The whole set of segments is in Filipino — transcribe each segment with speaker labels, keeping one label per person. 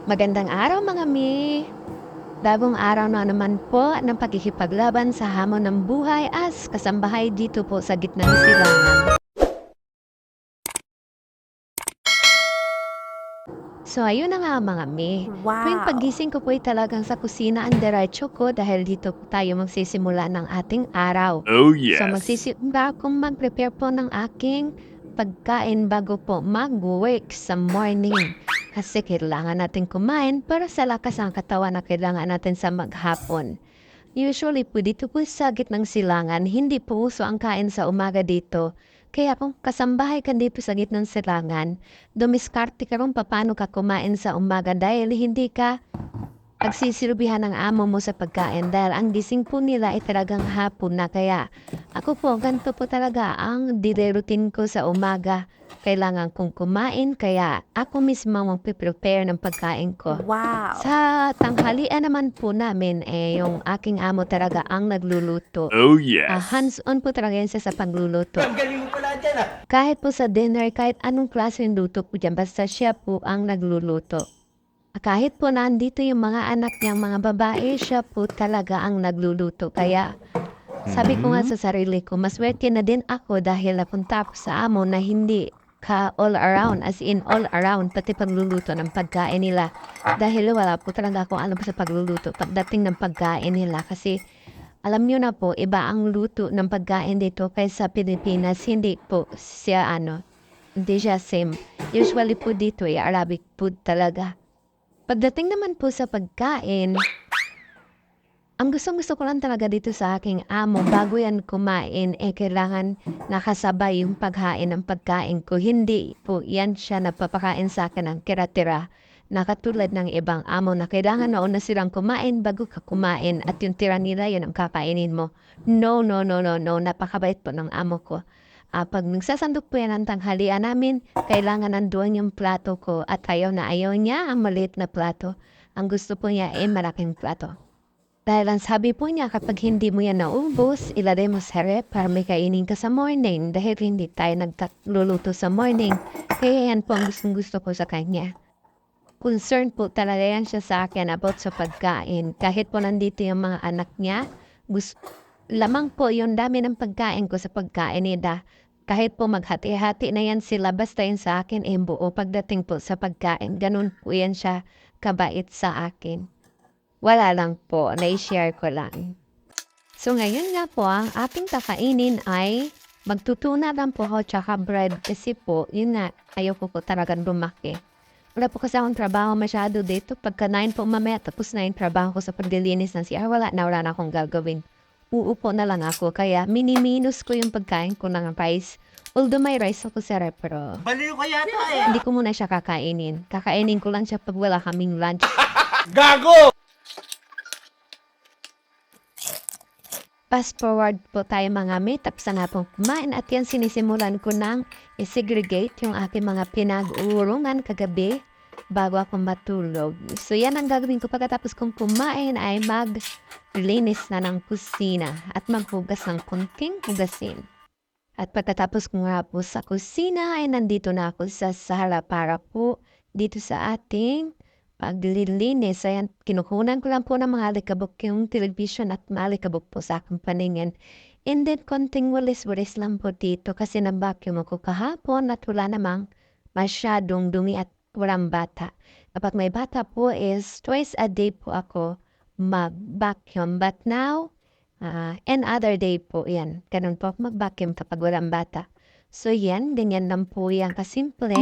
Speaker 1: Magandang araw mga mi! Bagong araw na naman po ng pagkikipaglaban sa hamon ng buhay as kasambahay dito po sa gitnang silangan. So ayun na nga mga mi. Tuwing
Speaker 2: Wow!
Speaker 1: pagising ko po ay talagang sa kusina ang diretso ko dahil dito po tayo magsisimula ng ating araw.
Speaker 3: Oh,
Speaker 1: So
Speaker 3: yes.
Speaker 1: magsisimula akong mag-prepare po ng aking pagkain bago po mag-work sa morning. Kasi kailangan natin kumain para sa lakas ng katawan na kailangan natin sa maghapon. Usually po dito po sa gitnang silangan, hindi po uso ang kain sa umaga dito. Kaya kung kasambahay ka dito sa gitnang silangan, dumiskarte ka rin paano ka kumain sa umaga dahil hindi ka pagsisilbihan ng amo mo sa pagkain dahil ang gising po nila ay talagang hapon na kaya ako po ganito po talaga ang dire-routine ko sa umaga. Kailangan kong kumain kaya ako mismo ang prepare ng pagkain ko.
Speaker 2: Wow!
Speaker 1: Sa tanghalian naman po namin yung aking amo talaga ang nagluluto.
Speaker 3: Oh, yes.
Speaker 1: Hands-on po talaga yan siya sa pagluluto.
Speaker 4: Ang galing mo pala dyan ah.
Speaker 1: Kahit po sa dinner, kahit anong klase ng luto po dyan, basta siya po ang nagluluto. Kahit po nandito yung mga anak niyang mga babae, siya po talaga ang nagluluto. Kaya sabi ko nga sa sarili ko, maswerte na din ako dahil napunta ako sa amo na hindi ka all around, as in all around, pati pagluluto ng pagkain nila. Dahil wala po talaga akong alam sa pagluluto pagdating ng pagkain nila. Kasi alam niyo na po, iba ang luto ng pagkain dito kaysa Pilipinas. Hindi po siya hindi siya same. Usually po dito Arabic food talaga. Pagdating naman po sa pagkain, ang gustong-gusto ko lang talaga dito sa aking amo bago yan kumain, kailangan nakasabay yung paghain ng pagkain ko. Hindi po yan siya napapakain sa akin ng tira-tira na katulad ng ibang amo na kailangan nauna silang kumain bago ka kumain at yung tira nila yun ang kakainin mo. No, no, no, no, no. Napakabait po ng amo ko. Pag nagsasandok po yan ang tanghalian namin, kailangan nandoon yung plato ko at ayaw na ayaw niya ang maliit na plato. Ang gusto po niya ay malaking plato. Dahil ang sabi po niya kapag hindi mo yan naubos, ilagay mo sa rep para may kainin ka sa morning dahil hindi tayo nagluluto sa morning. Kaya yan po ang gustong gusto ko sa kanya. Concerned po talaga yan siya sa akin about sa pagkain. Kahit po nandito yung mga anak niya, lamang po yung dami ng pagkain ko sa pagkain nila. Kahit po maghati-hati na yan sila, basta yun sa akin buo pagdating po sa pagkain. Ganun po yan siya kabait sa akin. Wala lang po, na-share ko lang. So ngayon nga po, ang ating kakainin ay magtutuna lang po ako tsaka bread kasi po, yun nga, ayaw po talagang lumaki. Wala po kasi akong trabaho masyado dito. Pagka 9 po mamaya, tapos na yung trabaho ko sa paglilinis ng CR, wala na akong gagawin. Uupo na lang ako, kaya mini-minus ko yung pagkain ko ng rice. Although may rice ako sa rep, pero
Speaker 4: Baliw ka yata eh.
Speaker 1: hindi ko muna siya kakainin. Kakainin ko lang siya pag wala kaming lunch.
Speaker 4: Gago!
Speaker 1: Fast forward po tayo mga mate, tapos na pong kumain at yan sinisimulan ko ng i-segregate yung aking mga pinag-uurungan kagabi bago ako matulog. So yan ang gagawin ko pagkatapos kong kumain ay maglinis na ng kusina at maghugas ng kunting hugasin. At pagkatapos ko nga po sa kusina ay nandito na ako sa sala para po dito sa ating paglilinis. Ayan, kinukunan ko lang po ng mga alikabok yung television at maalikabok po sa aking paningin. And then, konting walis-walis lang po dito kasi na-vacuum ako kahapon at wala namang masyadong dumi at walang bata. Kapag may bata po is twice a day po ako mag-vacuum. But now, and other day po yan. Ganun po ako mag-vacuum kapag walang bata. So yan, ganyan lang po yan kasimple.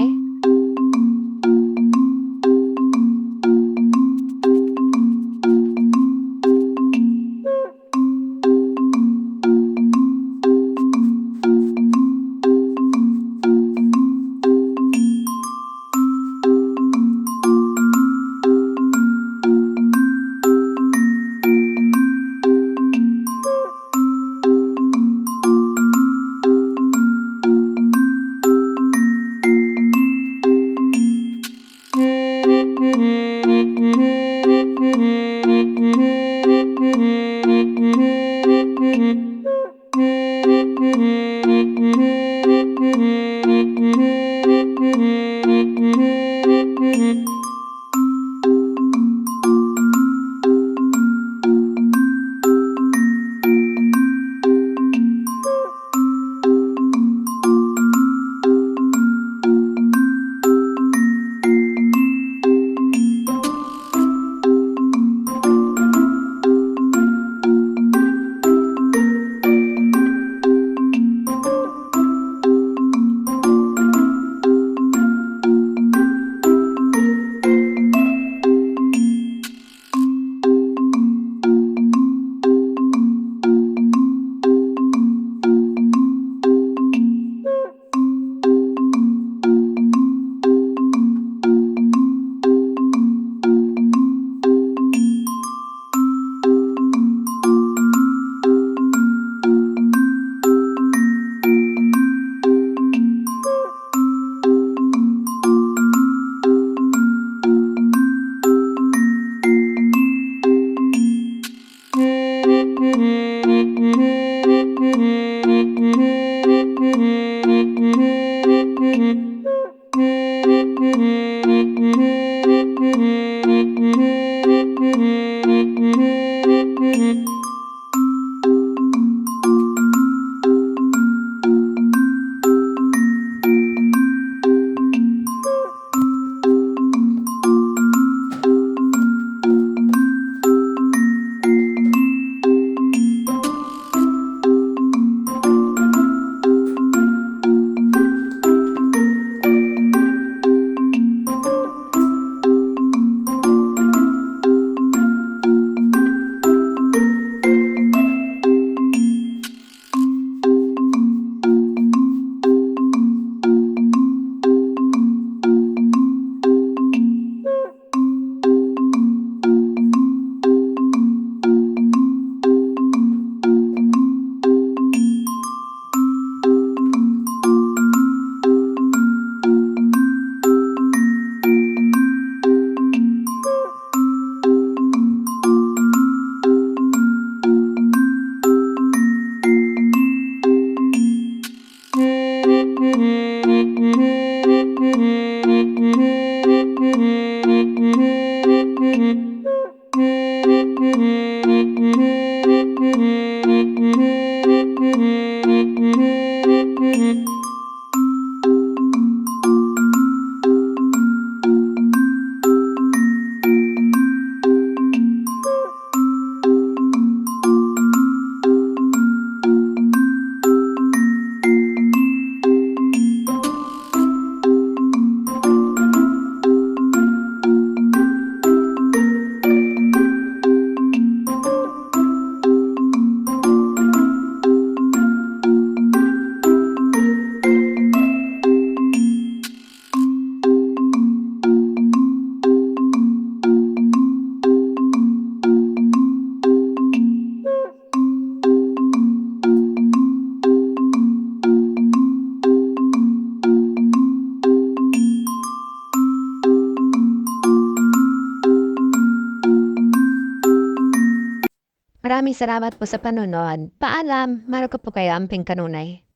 Speaker 1: Maraming salamat po sa panonood. Paalam, meron ko po kayo amping kanunay.